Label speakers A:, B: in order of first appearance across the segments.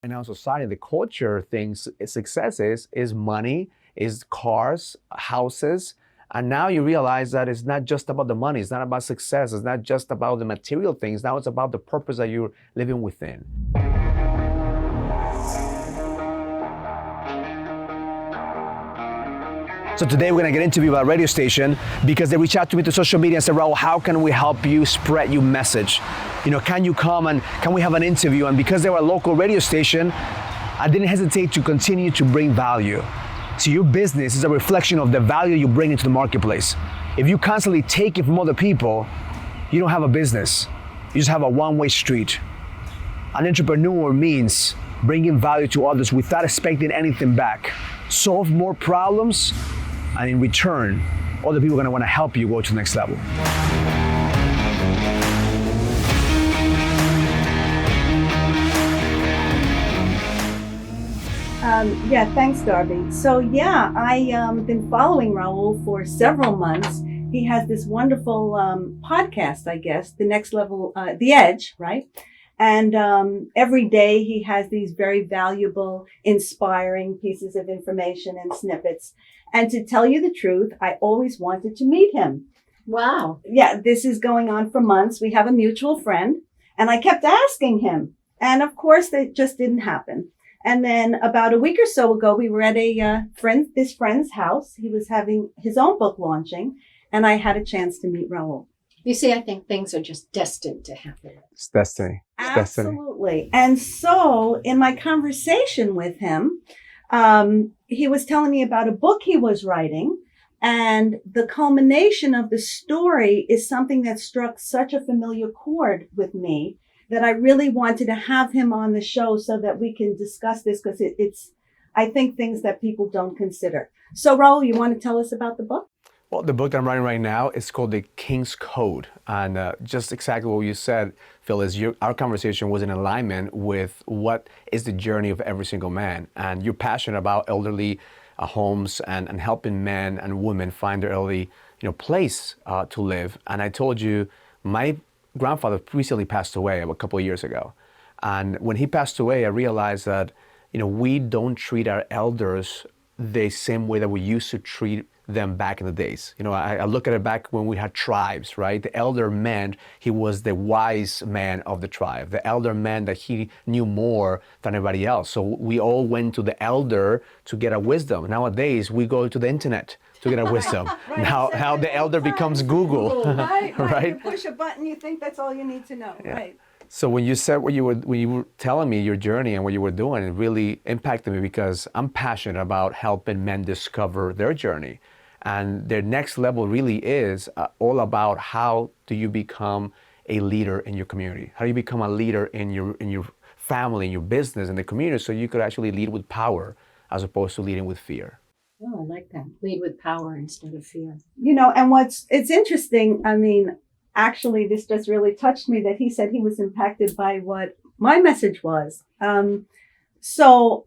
A: In our society, the culture thinks success is money, is cars, houses. And now you realize that it's not just about the money, it's not about success, it's not just about the material things. Now it's about the purpose that you're living within. So today we're gonna get interviewed by a radio station because they reached out to me to social media and said, Raul, how can we help you spread your message? Can you come and can we have an interview? And because they were a local radio station, I didn't hesitate to continue to bring value. So your business is a reflection of the value you bring into the marketplace. If you constantly take it from other people, you don't have a business. You just have a one-way street. An entrepreneur means bringing value to others without expecting anything back. Solve more problems, and in return, other people are gonna wanna help you go to the next level.
B: Yeah, thanks, Darby. So yeah, I've been following Raul for several months. He has this wonderful podcast, I guess, The Next Level, The Edge, right? And every day he has these very valuable, inspiring pieces of information and snippets. And to tell you the truth, I always wanted to meet him.
C: Wow.
B: Yeah, this is going on for months. We have a mutual friend, and I kept asking him. And of course, that just didn't happen. And then about a week or so ago, we were at this friend's house. He was having his own book launching, and I had a chance to meet Raul.
C: You see, I think things are just destined to happen.
A: It's destiny. It's
B: Absolutely. Destiny. And so in my conversation with him, he was telling me about a book he was writing. And the culmination of the story is something that struck such a familiar chord with me that I really wanted to have him on the show so that we can discuss this, because it's, I think, things that people don't consider. So Raul, you want to tell us about the book?
A: Well, the book that I'm writing right now is called The King's Code. And just exactly what you said, Phil, is our conversation was in alignment with what is the journey of every single man. And you're passionate about elderly homes and helping men and women find their elderly place to live. And I told you, my grandfather recently passed away a couple of years ago. And when he passed away, I realized that we don't treat our elders the same way that we used to treat them back in the days. I look at it back when we had tribes, right? The elder meant he was the wise man of the tribe. The elder meant that he knew more than everybody else. So we all went to the elder to get our wisdom. Nowadays, we go to the internet to get our wisdom.
B: Right,
A: How the elder becomes Google.
B: Right.
A: Right?
B: You push a button, you think that's all you need to know. Yeah. Right.
A: So when you said when you were telling me your journey and what you were doing, it really impacted me because I'm passionate about helping men discover their journey. And their next level really is all about how do you become a leader in your community? How do you become a leader in your family, in your business, in the community, so you could actually lead with power as opposed to leading with fear?
C: Oh, I like that. Lead with power instead of fear.
B: And it's interesting. I mean, actually, this just really touched me that he said he was impacted by what my message was. So,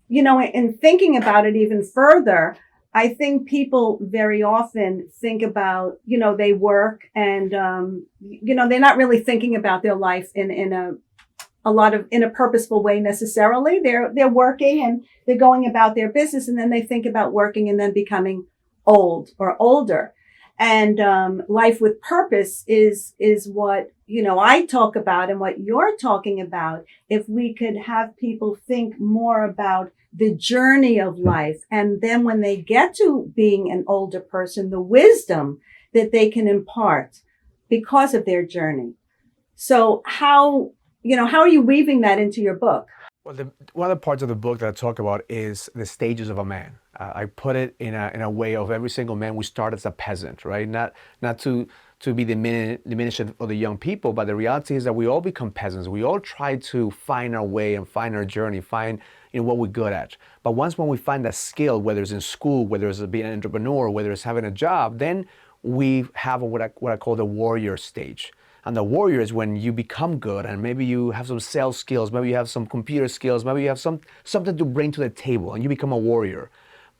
B: in thinking about it even further, I think people very often think about, they work and, they're not really thinking about their life in a purposeful way necessarily. They're working and they're going about their business, and then they think about working and then becoming old or older. And life with purpose is what, I talk about and what you're talking about. If we could have people think more about the journey of life, and then when they get to being an older person, the wisdom that they can impart because of their journey. So how are you weaving that into your book?
A: Well, one of the parts of the book that I talk about is the stages of a man. I put it in a way of every single man. We start as a peasant, right? Not to be diminishing of the young people, but the reality is that we all become peasants. We all try to find our way and find our journey, find what we're good at. But when we find that skill, whether it's in school, whether it's being an entrepreneur, whether it's having a job, then we have what I call the warrior stage. And the warrior is when you become good and maybe you have some sales skills, maybe you have some computer skills, maybe you have something to bring to the table and you become a warrior.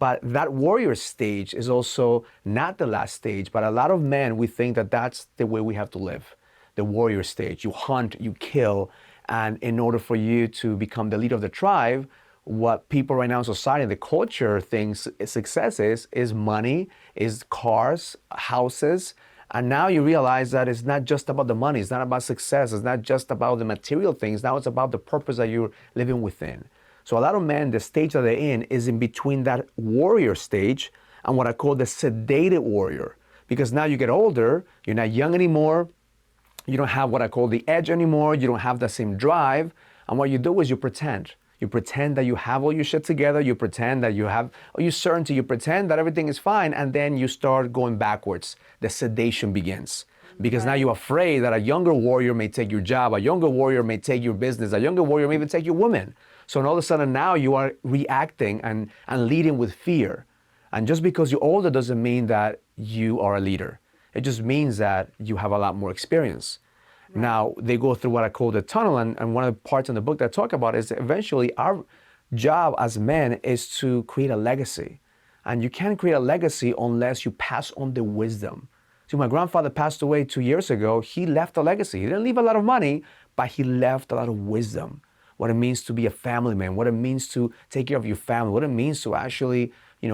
A: But that warrior stage is also not the last stage, but a lot of men, we think that that's the way we have to live. The warrior stage, you hunt, you kill, And in order for you to become the leader of the tribe, what people right now in society, the culture thinks success is money, is cars, houses. And now you realize that it's not just about the money, it's not about success, it's not just about the material things, now it's about the purpose that you're living within. So a lot of men, the stage that they're in is in between that warrior stage and what I call the sedated warrior. Because now you get older, you're not young anymore, you don't have what I call the edge anymore, you don't have the same drive, and what you do is you pretend. You pretend that you have all your shit together, you pretend that you have all your certainty, you pretend that everything is fine, and then you start going backwards. The sedation begins. Because now you're afraid that a younger warrior may take your job, a younger warrior may take your business, a younger warrior may even take your woman. So all of a sudden now you are reacting and leading with fear. And just because you're older doesn't mean that you are a leader. It just means that you have a lot more experience. Right. Now, they go through what I call the tunnel, and one of the parts in the book that I talk about is eventually our job as men is to create a legacy. And you can't create a legacy unless you pass on the wisdom. See, my grandfather passed away 2 years ago. He left a legacy. He didn't leave a lot of money, but he left a lot of wisdom. What it means to be a family man, what it means to take care of your family, what it means to actually,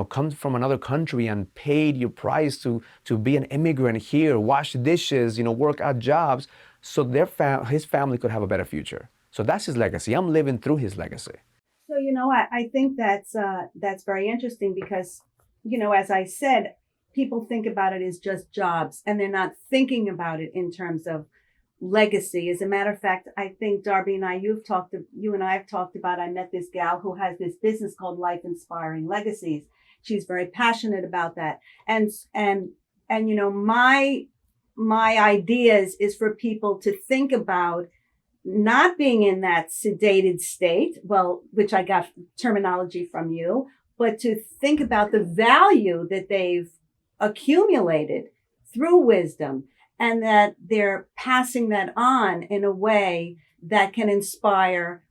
A: come from another country and paid your price to be an immigrant here, wash dishes, work odd jobs, so his family could have a better future. So that's his legacy. I'm living through his legacy.
B: So, I think that's very interesting because, as I said, people think about it as just jobs and they're not thinking about it in terms of legacy. As a matter of fact, I think Darby and I, you and I have talked about, I met this gal who has this business called Life Inspiring Legacies. She's very passionate about that. And my ideas is for people to think about not being in that sedated state, which I got terminology from you, but to think about the value that they've accumulated through wisdom and that they're passing that on in a way that can inspire,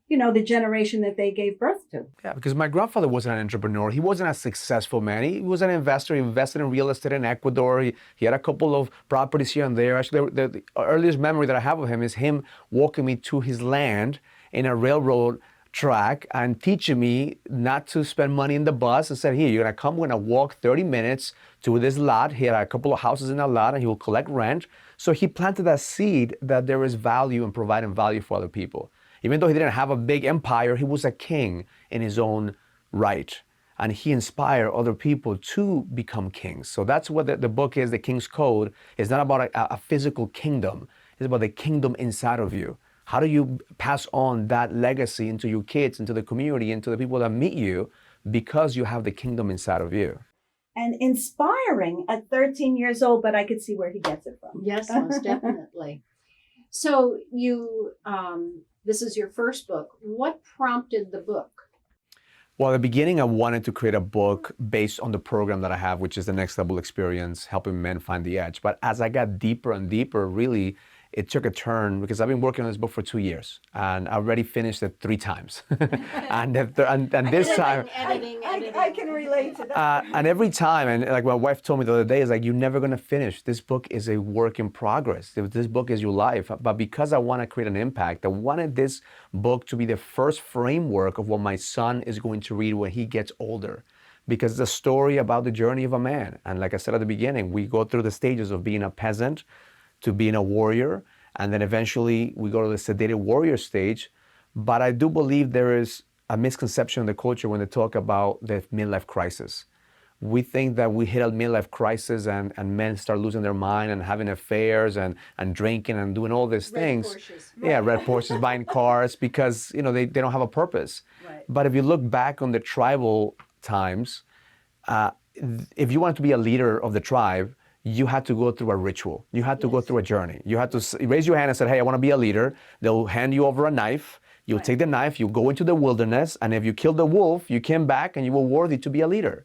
B: the generation that they gave birth to.
A: Yeah, because my grandfather wasn't an entrepreneur. He wasn't a successful man. He was an investor. He invested in real estate in Ecuador. He had a couple of properties here and there. Actually, the earliest memory that I have of him is him walking me to his land in a railroad track and teaching me not to spend money in the bus and said, here, you're gonna come, we're gonna walk 30 minutes to this lot. He had a couple of houses in that lot and he will collect rent. So he planted that seed that there is value in providing value for other people. Even though he didn't have a big empire, he was a king in his own right. And he inspired other people to become kings. So that's what the book is, The King's Code. It's not about a physical kingdom. It's about the kingdom inside of you. How do you pass on that legacy into your kids, into the community, into the people that meet you, because you have the kingdom inside of you?
B: And inspiring at 13 years old, but I could see where he gets it from.
C: Yes, most definitely. So this is your first book. What prompted the book?
A: Well, at the beginning, I wanted to create a book based on the program that I have, which is the Next Level Experience, helping men find the edge. But as I got deeper and deeper, really, it took a turn because I've been working on this book for 2 years and I already finished it 3 times. and this time,
B: I can relate to that.
A: and every time, and like my wife told me the other day, is like, you're never gonna finish. This book is a work in progress. This book is your life. But because I want to create an impact, I wanted this book to be the first framework of what my son is going to read when he gets older. Because it's a story about the journey of a man. And like I said at the beginning, we go through the stages of being a peasant to being a warrior, and then eventually we go to the sedated warrior stage. But I do believe there is a misconception in the culture when they talk about the midlife crisis. We think that we hit a midlife crisis and men start losing their mind and having affairs and drinking and doing all these things.
C: Porsches.
A: Yeah, red Porsches, buying cars because they don't have a purpose.
B: Right.
A: But if you look back on the tribal times, if you wanted to be a leader of the tribe, you had to go through a ritual. You had to go through a journey. You had to raise your hand and say, hey, I want to be a leader. They'll hand you over a knife. You'll take the knife, you go into the wilderness, and if you kill the wolf, you came back and you were worthy to be a leader.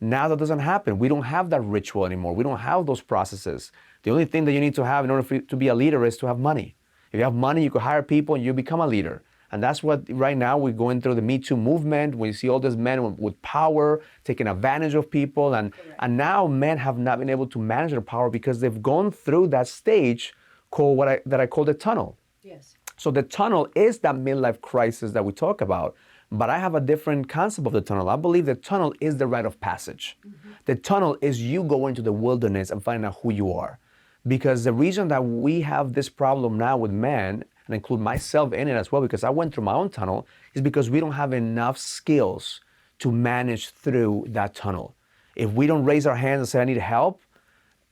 A: Now that doesn't happen. We don't have that ritual anymore. We don't have those processes. The only thing that you need to have in order for you to be a leader is to have money. If you have money, you could hire people and you become a leader. And that's what right now we're going through the Me Too movement. We see all these men with power taking advantage of people. And now men have not been able to manage their power because they've gone through that stage called that I call the tunnel.
C: Yes.
A: So the tunnel is that midlife crisis that we talk about. But I have a different concept of the tunnel. I believe the tunnel is the rite of passage. The tunnel is you going to the wilderness and finding out who you are. Because the reason that we have this problem now with men, and include myself in it as well, because I went through my own tunnel, is because we don't have enough skills to manage through that tunnel. If we don't raise our hands and say, I need help,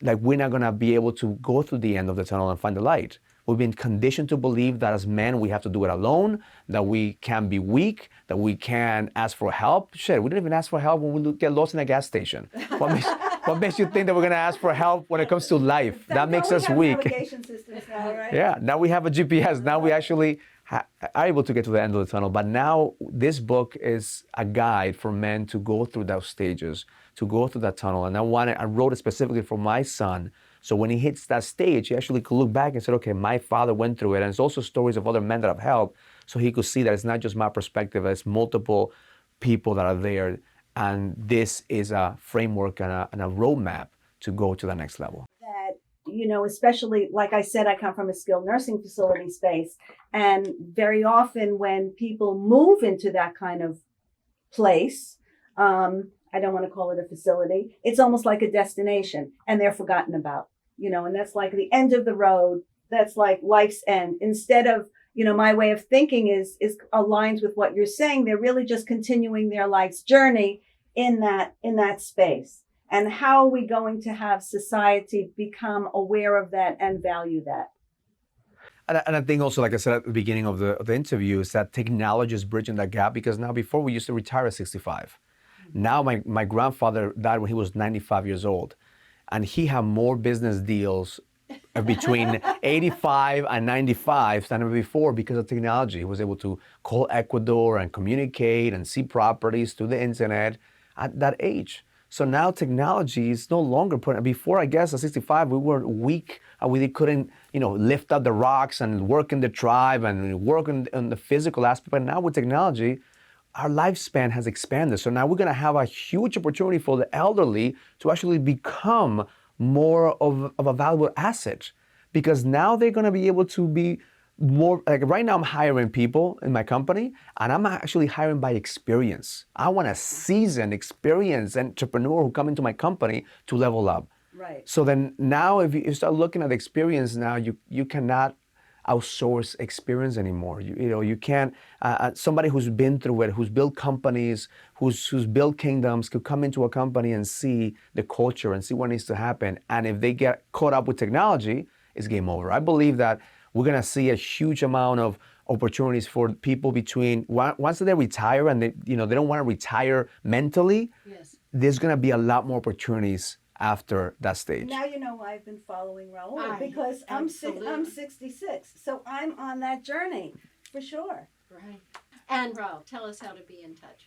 A: like we're not gonna be able to go through the end of the tunnel and find the light. We've been conditioned to believe that as men, we have to do it alone, that we can be weak, that we can ask for help. Shit, we don't even ask for help when we get lost in a gas station. What makes you think that we're gonna ask for help when it comes to life? That makes us weak.
B: Navigation systems now, right?
A: Yeah, now we have a GPS. Now we actually are able to get to the end of the tunnel. But now this book is a guide for men to go through those stages, to go through that tunnel. And I wrote it specifically for my son. So when he hits that stage, he actually could look back and say, okay, my father went through it. And it's also stories of other men that have helped. So he could see that it's not just my perspective, it's multiple people that are there. And this is a framework and a roadmap to go to the next level.
B: That, especially, like I said, I come from a skilled nursing facility space. And very often when people move into that kind of place, I don't want to call it a facility. It's almost like a destination and they're forgotten about, and that's like the end of the road. That's like life's end. Instead of, my way of thinking is aligns with what you're saying. They're really just continuing their life's journey in that space. And how are we going to have society become aware of that and value that?
A: And I think also, like I said at the beginning of the interview, is that technology is bridging that gap, because now before we used to retire at 65. Now my grandfather died when he was 95 years old, and he had more business deals between 85 and 95 than ever before because of technology. He was able to call Ecuador and communicate and see properties through the internet at that age. So now technology is no longer put. Before, I guess, at 65, we were weak. We couldn't, lift up the rocks and work in the tribe and work on the physical aspect. But now with technology, our lifespan has expanded. So now we're going to have a huge opportunity for the elderly to actually become more of a valuable asset, because now they're going to be able to be more, like right now I'm hiring people in my company and I'm actually hiring by experience. I want a seasoned, experienced entrepreneur who come into my company to level up.
B: Right.
A: So then now if you start looking at experience now, you cannot outsource experience anymore. You can't, somebody who's been through it, who's built companies, who's built kingdoms, could come into a company and see the culture and see what needs to happen. And if they get caught up with technology, it's game over. I believe that we're gonna see a huge amount of opportunities for people between, once they retire and they don't wanna retire mentally,
C: Yes.
A: there's gonna be a lot more opportunities after that stage.
B: Now you know why I've been following Raul, because
C: absolutely.
B: I'm 66, so I'm on that journey for sure.
C: Right. And Raul, tell us how to be in touch.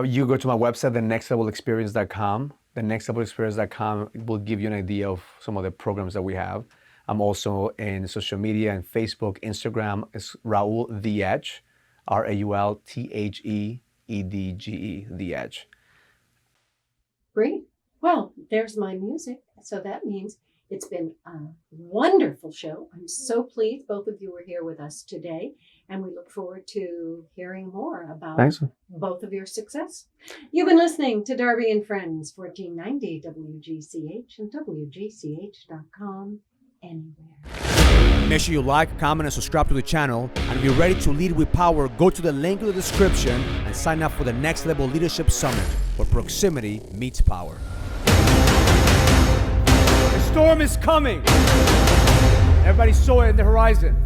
A: You go to my website, thenextlevelexperience.com. Thenextlevelexperience.com will give you an idea of some of the programs that we have. I'm also in social media and Facebook, Instagram. It's Raul The Edge, RaulTheedge, The Edge.
C: Great. Well, there's my music. So that means it's been a wonderful show. I'm so pleased both of you were here with us today, and we look forward to hearing more about both of your success. You've been listening to Darby and Friends, 1490 WGCH and WGCH.com. Anywhere.
A: Make sure you like, comment, and subscribe to the channel. And if you're ready to lead with power, go to the link in the description and sign up for the Next Level Leadership Summit, where proximity meets power. The storm is coming. Everybody saw it in the horizon.